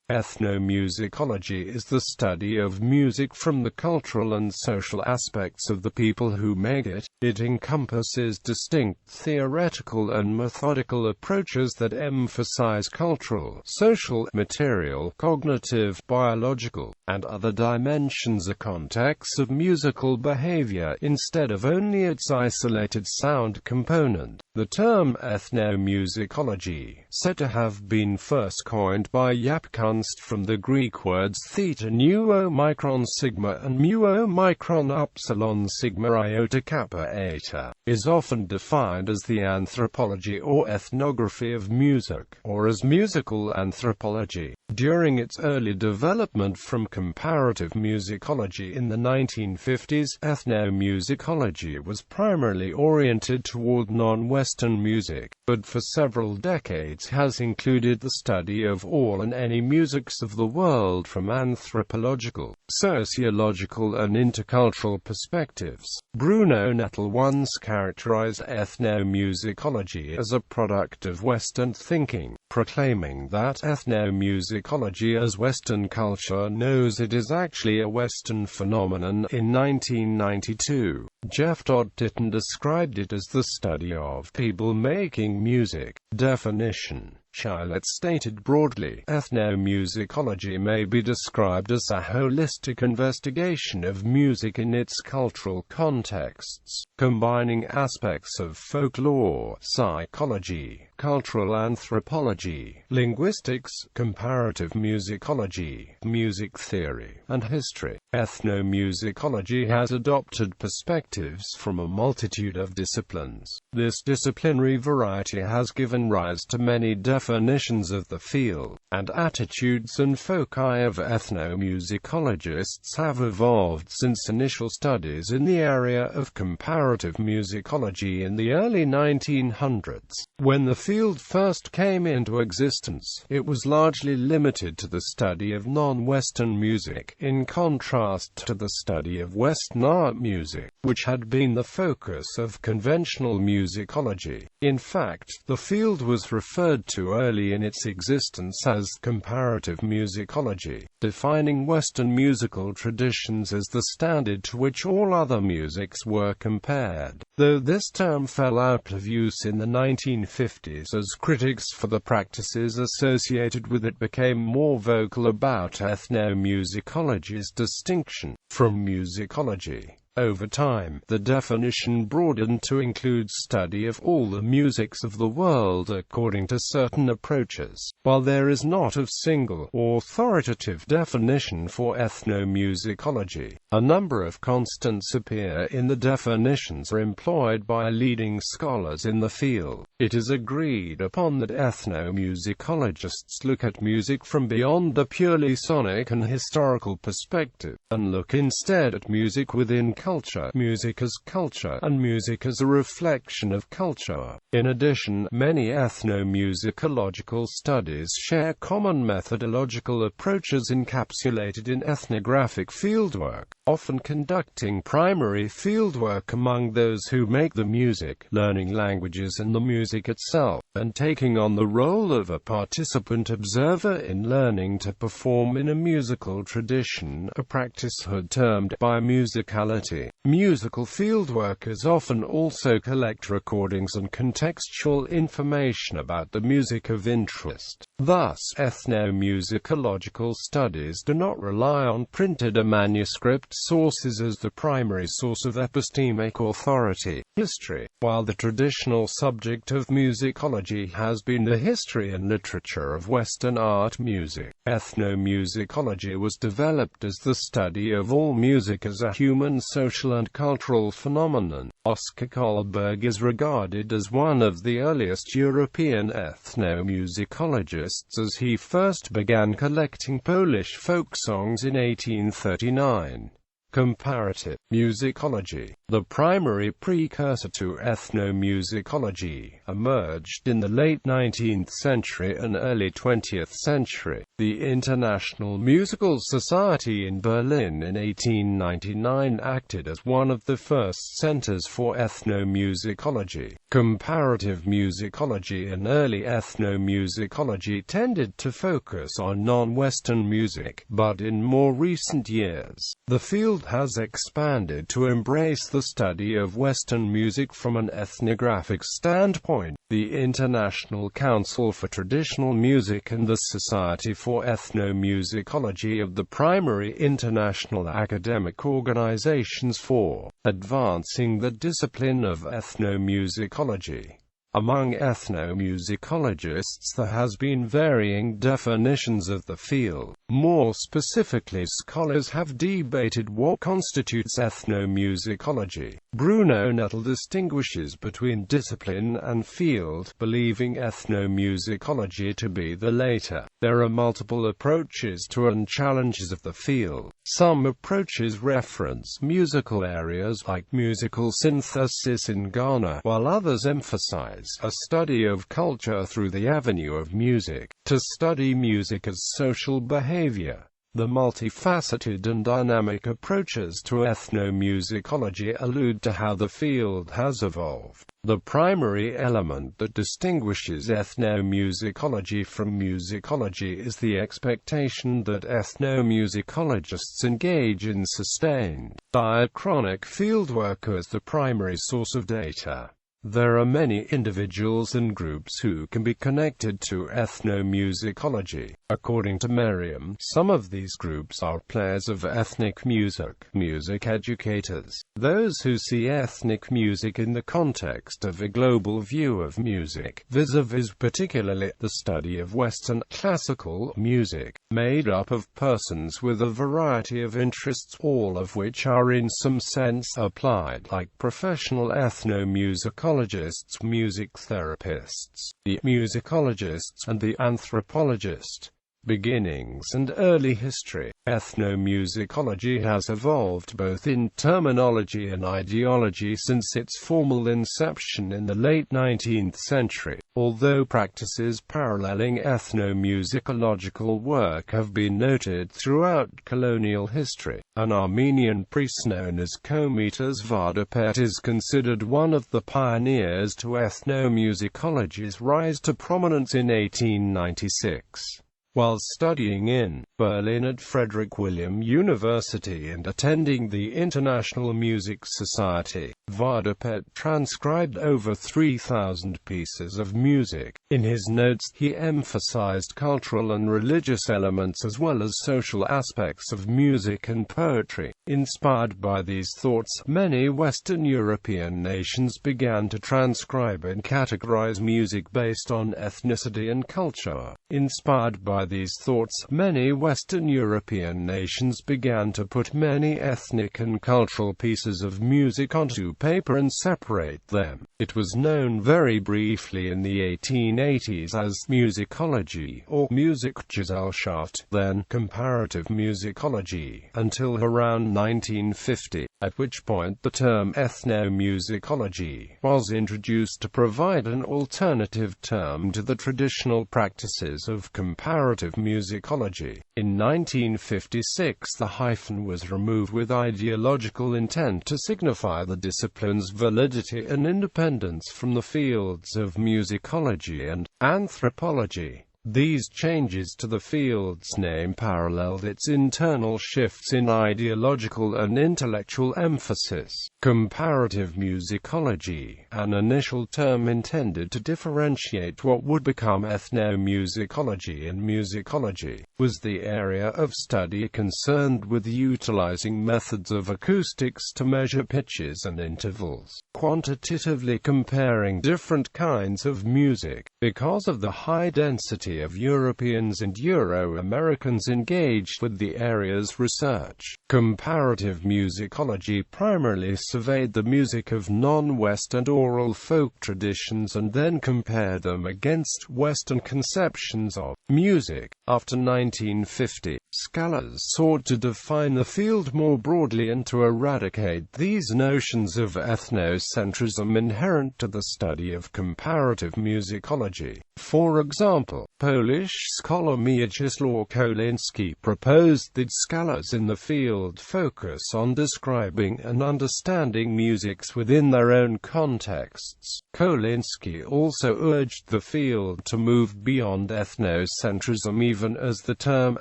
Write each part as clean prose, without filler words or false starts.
Ethnomusicology is the study of music from the cultural and social aspects of the people who make it. It encompasses distinct theoretical and methodical approaches that emphasize cultural, social, material, cognitive, biological, and other dimensions or contexts of musical behavior instead of only its isolated sound component. The term ethnomusicology, said to have been first coined by Jaap Kunst from the Greek words theta nu omicron sigma and mu omicron upsilon sigma iota kappa eta, is often defined as the anthropology or ethnography of music, or as musical anthropology. During its early development from comparative musicology in the 1950s, ethnomusicology was primarily oriented toward non-Western music, but for several decades has included the study of all and any musics of the world from anthropological, sociological and intercultural perspectives. Bruno Nettel once characterized ethnomusicology as a product of Western thinking, proclaiming that ethnomusicology as Western culture knows it is actually a Western phenomenon. In 1992, Jaap Kunst described it as the study of people making music. Definition: Chilet stated broadly, ethnomusicology may be described as a holistic investigation of music in its cultural contexts, combining aspects of folklore, psychology, cultural anthropology, linguistics, comparative musicology, music theory, and history. Ethnomusicology has adopted perspectives from a multitude of disciplines. This disciplinary variety has given rise to many definitions of the field, and attitudes and foci of ethnomusicologists have evolved since initial studies in the area of comparative musicology in the early 1900s. When the field first came into existence, it was largely limited to the study of non-Western music, in contrast to the study of Western art music, which had been the focus of conventional musicology. In fact, the field was referred to early in its existence as comparative musicology, defining Western musical traditions as the standard to which all other musics were compared. Though this term fell out of use in the 1950s as critics for the practices associated with it became more vocal about ethnomusicology's distinction from musicology. Over time, the definition broadened to include study of all the musics of the world according to certain approaches. While there is not a single, authoritative definition for ethnomusicology, a number of constants appear in the definitions employed by leading scholars in the field. It is agreed upon that ethnomusicologists look at music from beyond a purely sonic and historical perspective, and look instead at music within culture, music as culture, and music as a reflection of culture. In addition, many ethnomusicological studies share common methodological approaches encapsulated in ethnographic fieldwork, often conducting primary fieldwork among those who make the music, learning languages and the music itself, and taking on the role of a participant observer in learning to perform in a musical tradition, a practice termed bimusicality. Musical fieldworkers often also collect recordings and contextual information about the music of interest. Thus, ethnomusicological studies do not rely on printed or manuscript sources as the primary source of epistemic authority. History. While the traditional subject of musicology has been the history and literature of Western art music, ethnomusicology was developed as the study of all music as a human, social and cultural phenomenon. Oskar Kohlberg is regarded as one of the earliest European ethnomusicologists as he first began collecting Polish folk songs in 1839. Comparative musicology, the primary precursor to ethnomusicology, emerged in the late 19th century and early 20th century. The International Musical Society in Berlin in 1899 acted as one of the first centers for ethnomusicology. Comparative musicology and early ethnomusicology tended to focus on non-Western music, but in more recent years, the field has expanded to embrace the study of Western music from an ethnographic standpoint. The International Council for Traditional Music and the Society for Ethnomusicology are the primary international academic organizations for advancing the discipline of ethnomusicology. Among ethnomusicologists there has been varying definitions of the field. More specifically, scholars have debated what constitutes ethnomusicology. Bruno Nettel distinguishes between discipline and field, believing ethnomusicology to be the latter. There are multiple approaches to and challenges of the field. Some approaches reference musical areas like musical synthesis in Ghana, while others emphasize a study of culture through the avenue of music. To study music as social behavior, the multifaceted and dynamic approaches to ethnomusicology allude to how the field has evolved. The primary element that distinguishes ethnomusicology from musicology is the expectation that ethnomusicologists engage in sustained, diachronic fieldwork as the primary source of data. There are many individuals and groups who can be connected to ethnomusicology. According to Merriam, some of these groups are players of ethnic music, music educators, those who see ethnic music in the context of a global view of music, vis-a-vis particularly the study of Western classical music, made up of persons with a variety of interests, all of which are in some sense applied, like professional ethnomusicologists, music therapists, the musicologists, and the anthropologist. Beginnings and early history. Ethnomusicology has evolved both in terminology and ideology since its formal inception in the late 19th century, although practices paralleling ethnomusicological work have been noted throughout colonial history. An Armenian priest known as Komitas Vardapet is considered one of the pioneers to ethnomusicology's rise to prominence in 1896. While studying in Berlin at Frederick William University and attending the International Music Society, Vardapet transcribed over 3,000 pieces of music. In his notes, he emphasized cultural and religious elements as well as social aspects of music and poetry. Inspired by these thoughts, many Western European nations began to transcribe and categorize music based on ethnicity and culture. Inspired by these thoughts, many Western European nations began to put many ethnic and cultural pieces of music onto paper and separate them. It was known very briefly in the 1880s as musicology, or Musikgesellschaft, then comparative musicology, until around 1950, at which point the term ethnomusicology was introduced to provide an alternative term to the traditional practices of comparative musicology. In 1956 the hyphen was removed with ideological intent to signify the discipline's validity and independence from the fields of musicology and anthropology. These changes to the field's name paralleled its internal shifts in ideological and intellectual emphasis. Comparative musicology, an initial term intended to differentiate what would become ethnomusicology and musicology, was the area of study concerned with utilizing methods of acoustics to measure pitches and intervals, quantitatively comparing different kinds of music. Because of the high density of Europeans and Euro-Americans engaged with the area's research, comparative musicology primarily surveyed the music of non-West and oral folk traditions and then compared them against Western conceptions of music. After 1950, Scholars sought to define the field more broadly and to eradicate these notions of ethnocentrism inherent to the study of comparative musicology. For example, Polish scholar Mieczysław Kolinski proposed that scholars in the field focus on describing and understanding musics within their own contexts. Kolinski also urged the field to move beyond ethnocentrism even as the term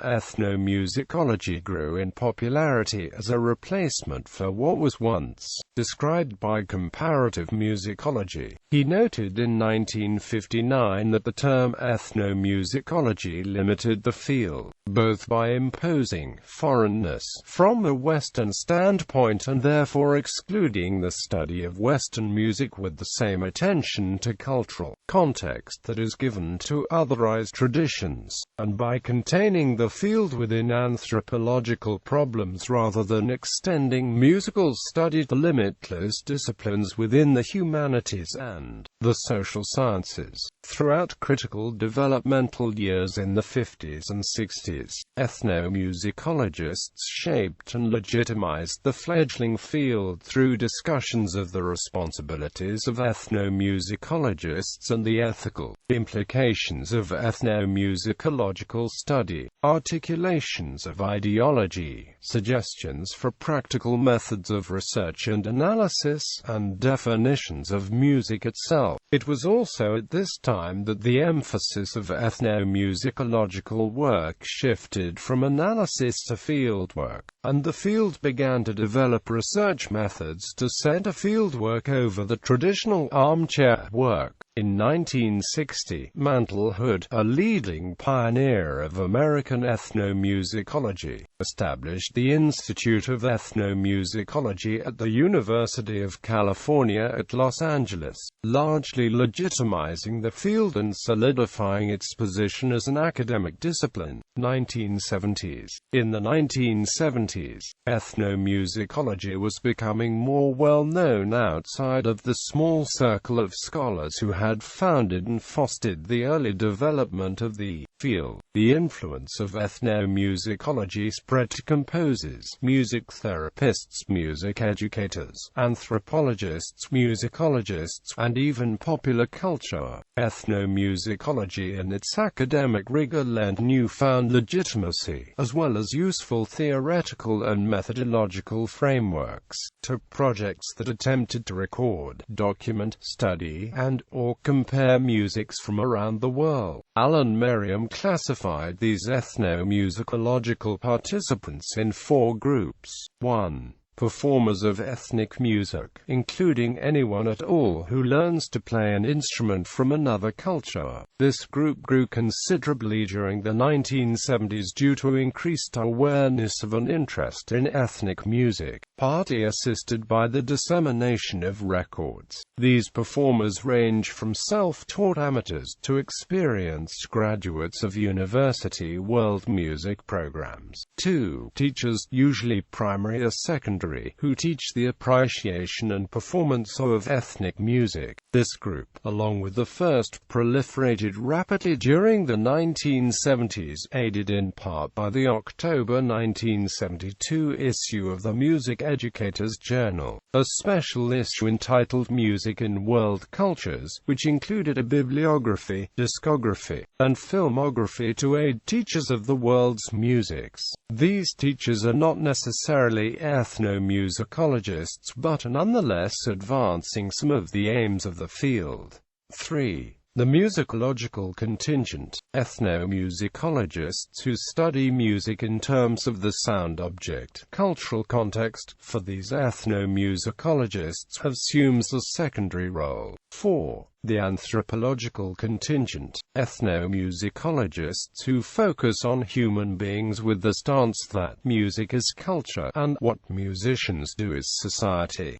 ethnomusicology grew in popularity as a replacement for what was once described by comparative musicology. He noted in 1959 that the term ethnomusicology limited the field, both by imposing foreignness from a Western standpoint and therefore excluding the study of Western music with the same attention to cultural context that is given to otherized traditions, and by containing the field within anthropological problems rather than extending musical study to limitless disciplines within the humanities and the social sciences. Throughout critical developmental years in the 50s and 60s, ethnomusicologists shaped and legitimized the fledgling field through discussions of the responsibilities of ethnomusicologists and the ethical implications of ethnomusicological study, articulations of ideology, suggestions for practical methods of research and analysis, and definitions of music itself. It was also at this time that the emphasis of ethnomusicological work shifted from analysis to fieldwork, and the field began to develop research methods to center fieldwork over the traditional armchair work. In 1960, Mantle Hood, a leading pioneer of American ethnomusicology, established the Institute of Ethnomusicology at the University of California at Los Angeles, largely legitimizing the field and solidifying its position as an academic discipline. 1970s. In the 1970s, ethnomusicology was becoming more well known outside of the small circle of scholars who had founded and fostered the early development of the field. The influence of ethnomusicology spread to composers, music therapists, music educators, anthropologists, musicologists, and even popular culture. Ethnomusicology and its academic rigor lent newfound legitimacy, as well as useful theoretical and methodological frameworks, to projects that attempted to record, document, study, and/or compare musics from around the world. Alan Merriam classified these ethnomusicological participants in 4 groups. 1. Performers of ethnic music, including anyone at all who learns to play an instrument from another culture. This group grew considerably during the 1970s due to increased awareness of an interest in ethnic music, partly assisted by the dissemination of records. These performers range from self-taught amateurs to experienced graduates of university world music programs. 2. Teachers, usually primary or secondary, who teach the appreciation and performance of ethnic music. This group, along with the first, proliferated rapidly during the 1970s, aided in part by the October 1972 issue of the Music Educators Journal, a special issue entitled Music in World Cultures, which included a bibliography, discography, and filmography to aid teachers of the world's musics. These teachers are not necessarily ethnomusicologists but are nonetheless advancing some of the aims of the field. 3. The musicological contingent, ethnomusicologists who study music in terms of the sound object, cultural context, for these ethnomusicologists assumes a secondary role. 4. The anthropological contingent, ethnomusicologists who focus on human beings with the stance that music is culture and what musicians do is society.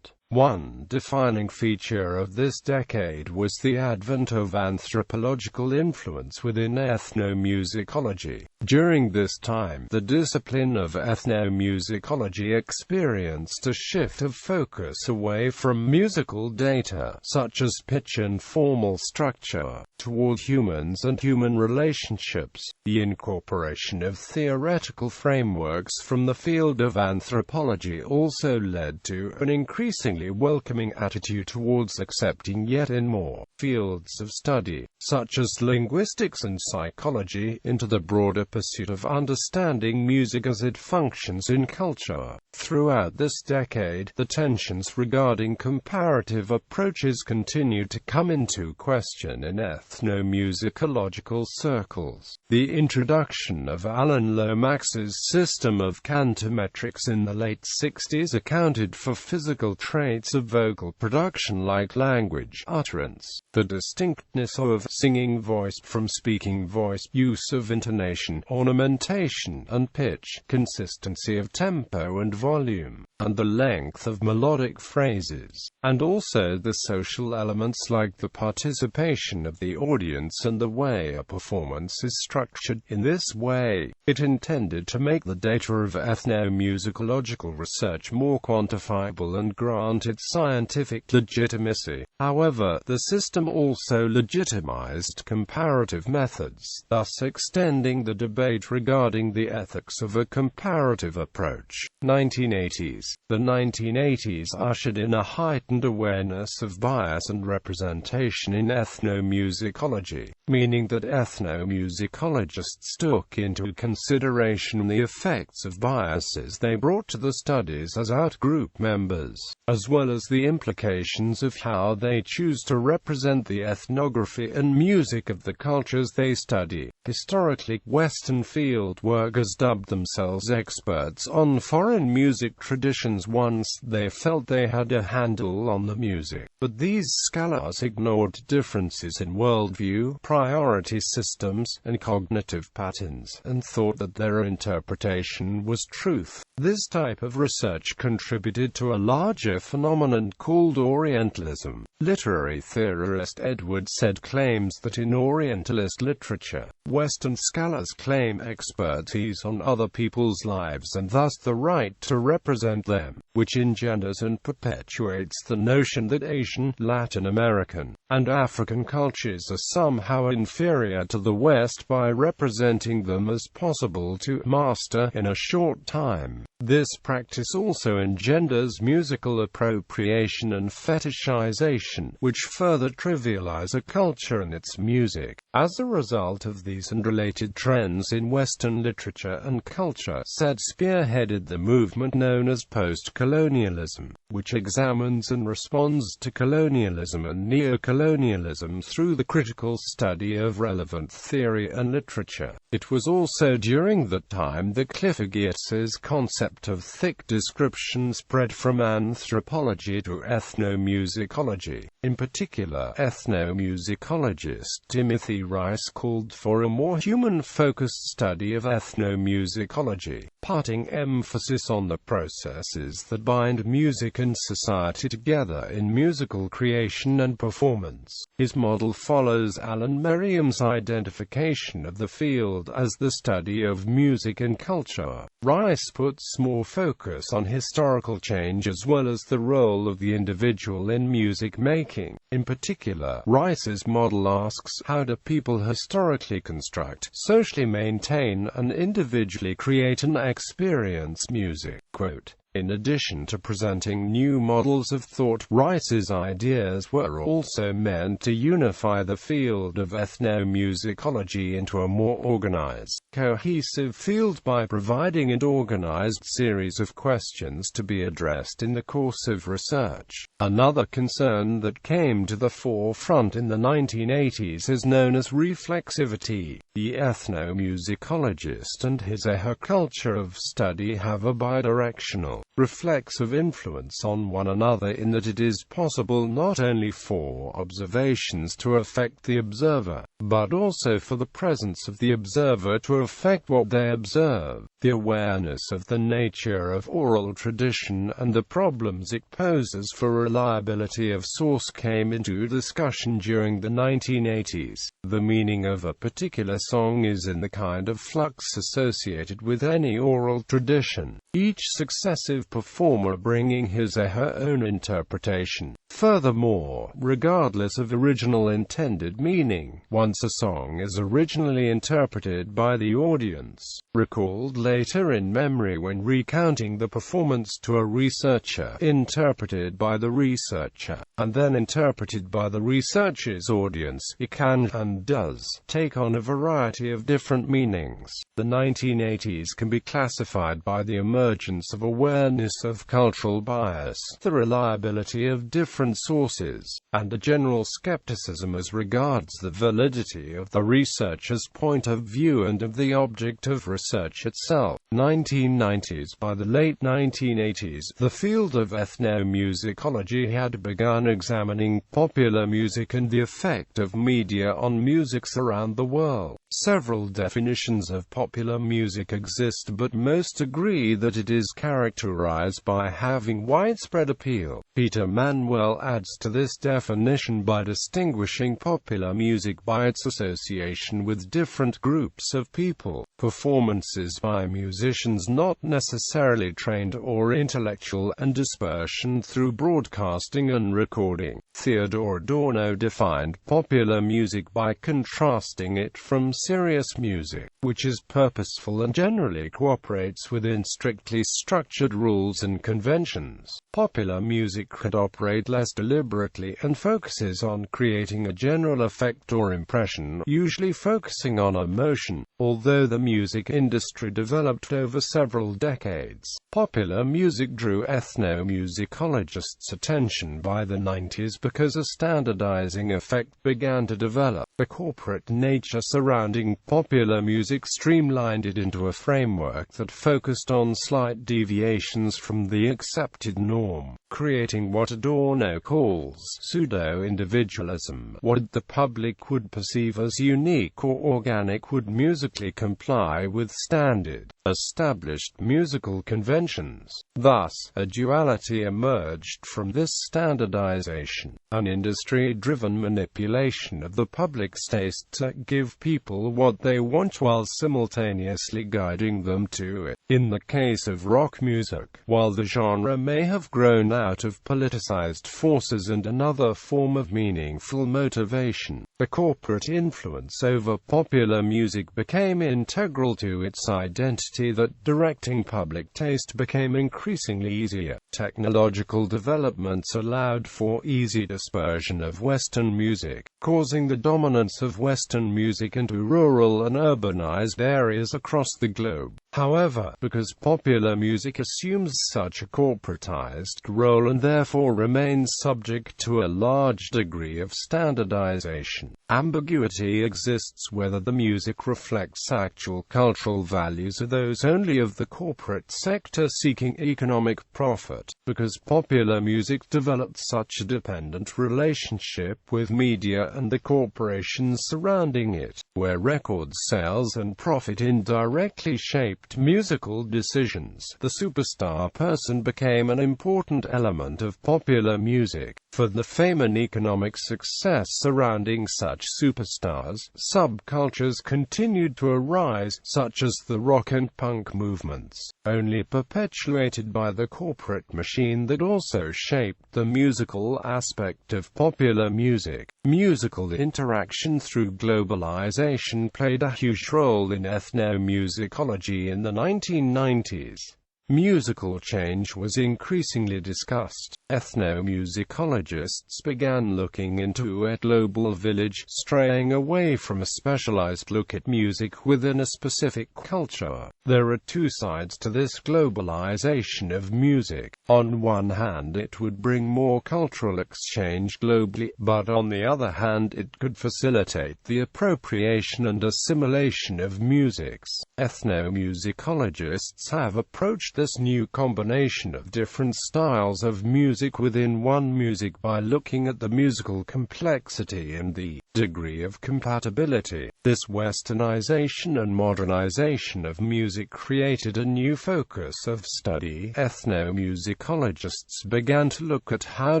One defining feature of this decade was the advent of anthropological influence within ethnomusicology. During this time, the discipline of ethnomusicology experienced a shift of focus away from musical data, such as pitch and formal structure, toward humans and human relationships. The incorporation of theoretical frameworks from the field of anthropology also led to an increasingly welcoming attitude towards accepting yet in more fields of study, such as linguistics and psychology, into the broader pursuit of understanding music as it functions in culture. Throughout this decade, the tensions regarding comparative approaches continued to come into question in ethnomusicological circles. The introduction of Alan Lomax's system of cantometrics in the late 60s accounted for physical traits of vocal production like language, utterance, the distinctness of singing voice from speaking voice, use of intonation, ornamentation and pitch, consistency of tempo and volume, and the length of melodic phrases, and also the social elements like the participation of the audience and the way a performance is structured. In this way, it intended to make the data of ethnomusicological research more quantifiable and grant it scientific legitimacy. However, the system also legitimized comparative methods, thus extending the debate regarding the ethics of a comparative approach. 1980s. The 1980s ushered in a heightened awareness of bias and representation in ethnomusicology, meaning that ethnomusicologists took into consideration the effects of biases they brought to the studies as out-group members, as well as the implications of how they choose to represent the ethnography and music of the cultures they study. Historically, Western field workers dubbed themselves experts on foreign music traditions once they felt they had a handle on the music. But these scholars ignored differences in worldview, priority systems, and cognitive patterns, and thought that their interpretation was truth. This type of research contributed to a larger phenomenon called Orientalism. Literary theorist Edward Said claims that in Orientalist literature, Western scholars claim expertise on other people's lives and thus the right to represent them, which engenders and perpetuates the notion that Asian, Latin American, and African cultures are somehow inferior to the West by representing them as possible to master in a short time. This practice also engenders musical appropriation and fetishization, which further trivialize a culture and its music. As a result of these and related trends in Western literature and culture, Said spearheaded the movement known as post-colonialism, which examines and responds to colonialism and neocolonialism through the critical study of relevant theory and literature. It was also during that time that Clifford Geertz's concept of thick description spread from anthropology to ethnomusicology. In particular, ethnomusicologist Timothy Rice called for a more human-focused study of ethnomusicology, putting emphasis on the processes that bind music and society together in musical creation and performance. His model follows Alan Merriam's identification of the field as the study of music and culture. Rice puts more focus on historical change as well as the role of the individual in music making. In particular, Rice's model asks, how do people historically construct, socially maintain, and individually create and experience music? Quote, in addition to presenting new models of thought, Rice's ideas were also meant to unify the field of ethnomusicology into a more organized, cohesive field by providing an organized series of questions to be addressed in the course of research. Another concern that came to the forefront in the 1980s is known as reflexivity. The ethnomusicologist and his or her culture of study have a bidirectional, reflexive influence on one another in that it is possible not only for observations to affect the observer, but also for the presence of the observer to affect what they observe. The awareness of the nature of oral tradition and the problems it poses for reliability of source came into discussion during the 1980s. The meaning of a particular song is in the kind of flux associated with any oral tradition, each successive performer bringing his or her own interpretation. Furthermore, regardless of original intended meaning, once a song is originally interpreted by the audience, recalled later in memory when recounting the performance to a researcher, interpreted by the researcher, and then interpreted by the researcher's audience, it can, and does, take on a variety of different meanings. The 1980s can be classified by the emergence of awareness of cultural bias, the reliability of different sources, and a general skepticism as regards the validity of the researcher's point of view and of the object of research itself. 1990s. By the late 1980s, the field of ethnomusicology had begun examining popular music and the effect of media on musics around the world. Several definitions of popular music exist, but most agree that it is characterized by having widespread appeal. Peter Manuel adds to this definition by distinguishing popular music by its association with different groups of people, performances by musicians not necessarily trained or intellectual, and dispersion through broadcasting and recording. Theodore Adorno defined popular music by contrasting it from serious music, which is purposeful and generally cooperates within strictly structured rules and conventions. Popular music could operate less deliberately and focuses on creating a general effect or impression, usually focusing on emotion. Although the music industry developed over several decades, popular music drew ethnomusicologists' attention by the 90s because a standardizing effect began to develop. The corporate nature surrounding popular music streamlined it into a framework that focused on slight deviations from the accepted norm, creating what Adorno calls pseudo-individualism. What the public would perceive as unique or organic would musically comply with standard, established musical conventions. Thus, a duality emerged from this standardization, an industry-driven manipulation of the public's taste to give people what they want while simultaneously guiding them to it. In the case of rock music, while the genre may have grown out of politicized forces and another form of meaningful motivation, the corporate influence over popular music became integral to its identity. That directing public taste became increasingly easier. Technological developments allowed for easy dispersion of Western music, causing the dominance of Western music into rural and urbanized areas across the globe. However, because popular music assumes such a corporatized role and therefore remains subject to a large degree of standardization, ambiguity exists whether the music reflects actual cultural values or those only of the corporate sector seeking economic profit. Because popular music developed such a dependent relationship with media and the corporations surrounding it, where record sales and profit indirectly shaped musical decisions, the superstar person became an important element of popular music. For the fame and economic success surrounding such superstars, subcultures continued to arise, such as the rock and punk movements, only perpetuated by the corporate machine that also shaped the musical aspect of popular music. Musical interaction through globalization played a huge role in ethnomusicology in the 1990s. Musical change was increasingly discussed. Ethnomusicologists began looking into a global village, straying away from a specialized look at music within a specific culture. There are two sides to this globalization of music. On one hand, it would bring more cultural exchange globally, but on the other hand, it could facilitate the appropriation and assimilation of musics. Ethnomusicologists have approached this new combination of different styles of music within one music by looking at the musical complexity and the degree of compatibility. This westernization and modernization of music created a new focus of study. Ethnomusicologists began to look at how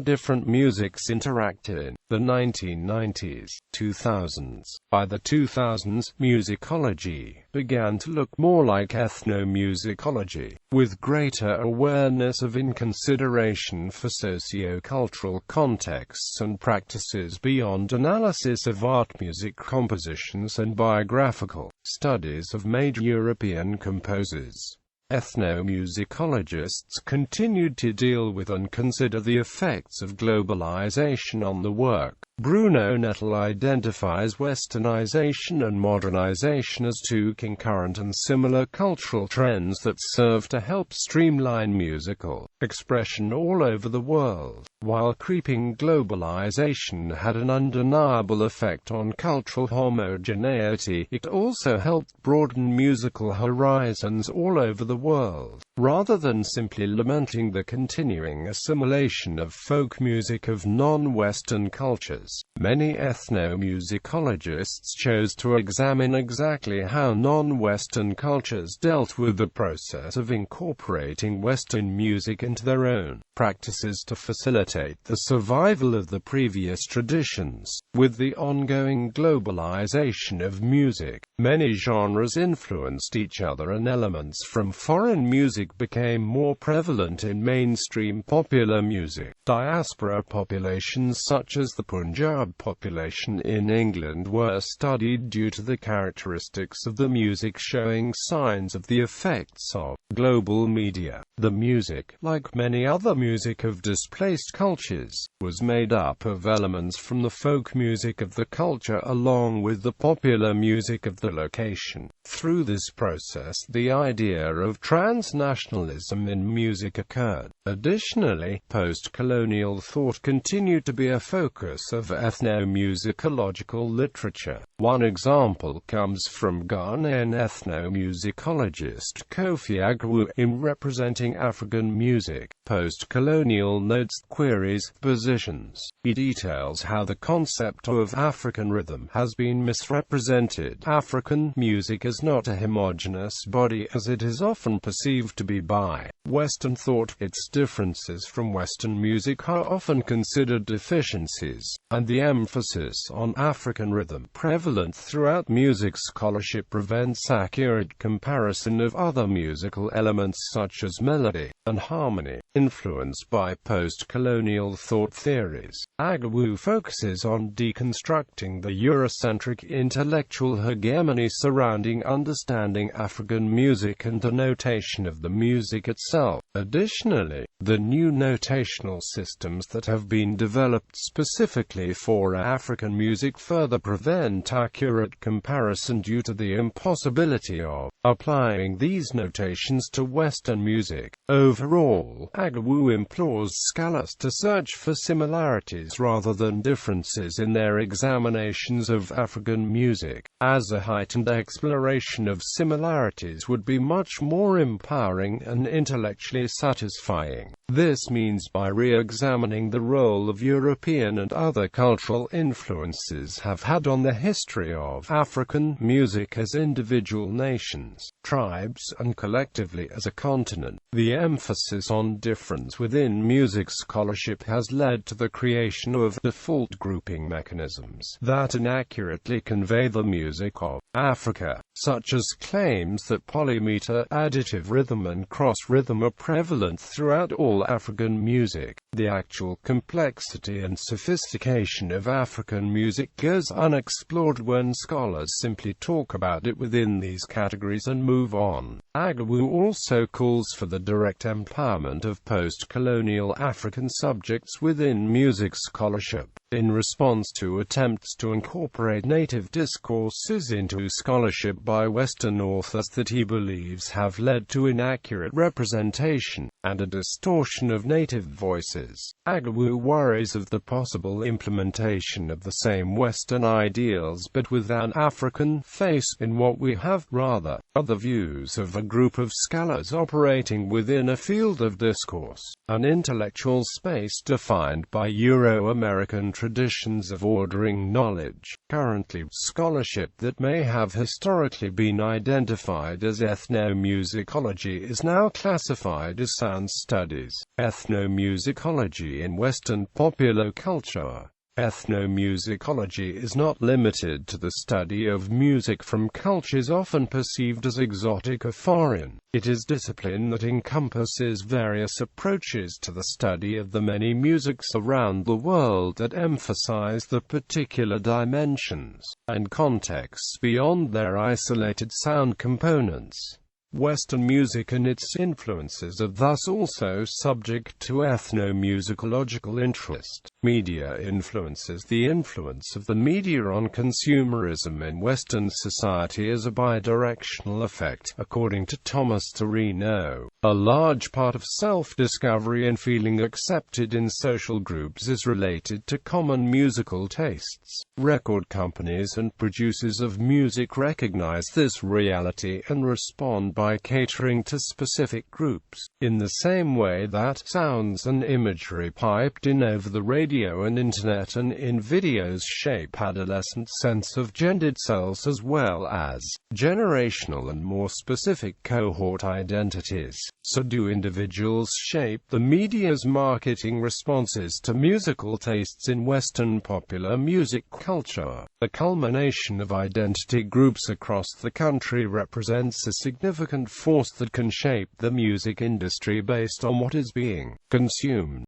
different musics interacted in the 1990s, 2000s. By the 2000s, musicology began to look more like ethnomusicology, with greater awareness of and consideration for socio-cultural contexts and practices beyond analysis of art music compositions and biographical studies of major European composers. Ethnomusicologists continued to deal with and consider the effects of globalization on the work. Bruno Nettel identifies westernization and modernization as two concurrent and similar cultural trends that serve to help streamline musical expression all over the world. While creeping globalization had an undeniable effect on cultural homogeneity, it also helped broaden musical horizons all over the world. Rather than simply lamenting the continuing assimilation of folk music of non-Western cultures, many ethnomusicologists chose to examine exactly how non-Western cultures dealt with the process of incorporating Western music into their own practices to facilitate the survival of the previous traditions. With the ongoing globalization of music, many genres influenced each other and elements from foreign music became more prevalent in mainstream popular music. Diaspora populations such as the Punjab population in England were studied due to the characteristics of the music showing signs of the effects of global media. The music, like many other music of displaced cultures, was made up of elements from the folk music of the culture along with the popular music of the location. Through this process, the idea of transnationalism in music occurred. Additionally, post-colonial thought continued to be a focus of ethnomusicological literature. One example comes from Ghanaian ethnomusicologist Kofi Agwu in Representing African Music. Post-colonial notes, queries, positions. He details how the concept of African rhythm has been misrepresented. African music is not a homogeneous body as it is often perceived to be by Western thought. Its differences from Western music are often considered deficiencies, and the emphasis on African rhythm prevalent throughout music scholarship prevents accurate comparison of other musical elements such as melody and harmony. Influenced by post-colonial thought theories, Agwu focuses on deconstructing the Eurocentric intellectual hegemony surrounding understanding African music and the notation of the music itself. Additionally, the new notational systems that have been developed specifically for African music further prevent accurate comparison due to the impossibility of applying these notations to Western music. Overall, Agwu implores scholars to search for similarities rather than differences in their examinations of African music, as a heightened exploration of similarities would be much more empowering and intellectually satisfying. This means by re-examining the role of European and other cultural influences have had on the history of African music as individual nations, tribes, and collectively as a continent. The emphasis on difference within music scholarship has led to the creation of default grouping mechanisms that inaccurately convey the music of Africa, such as claims that polymeter, additive rhythm and cross-rhythm are prevalent throughout all African music. The actual complexity and sophistication of African music goes unexplored when scholars simply talk about it within these categories and move on. Agwu also calls for the direct empowerment of post-colonial African subjects within music scholarship, in response to attempts to incorporate native discourses into scholarship by Western authors that he believes have led to inaccurate representation. and a distortion of native voices. Agnew worries of the possible implementation of the same Western ideals but with an African face in what we have, rather, are the views of a group of scholars operating within a field of discourse, an intellectual space defined by Euro-American traditions of ordering knowledge. Currently, scholarship that may have historically been identified as ethnomusicology is now classified as sound studies. Ethnomusicology in Western popular culture. Ethnomusicology is not limited to the study of music from cultures often perceived as exotic or foreign. It is discipline that encompasses various approaches to the study of the many musics around the world that emphasize the particular dimensions and contexts beyond their isolated sound components. Western music and its influences are thus also subject to ethnomusicological interest. Media influences. The influence of the media on consumerism in Western society is a bidirectional effect, according to Thomas Torino. A large part of self-discovery and feeling accepted in social groups is related to common musical tastes. Record companies and producers of music recognize this reality and respond by catering to specific groups, in the same way that sounds and imagery piped in over the radio and internet and in videos shape adolescent sense of gendered selves as well as generational and more specific cohort identities. So do individuals shape the media's marketing responses to musical tastes in Western popular music culture. The culmination of identity groups across the country represents a significant force that can shape the music industry based on what is being consumed.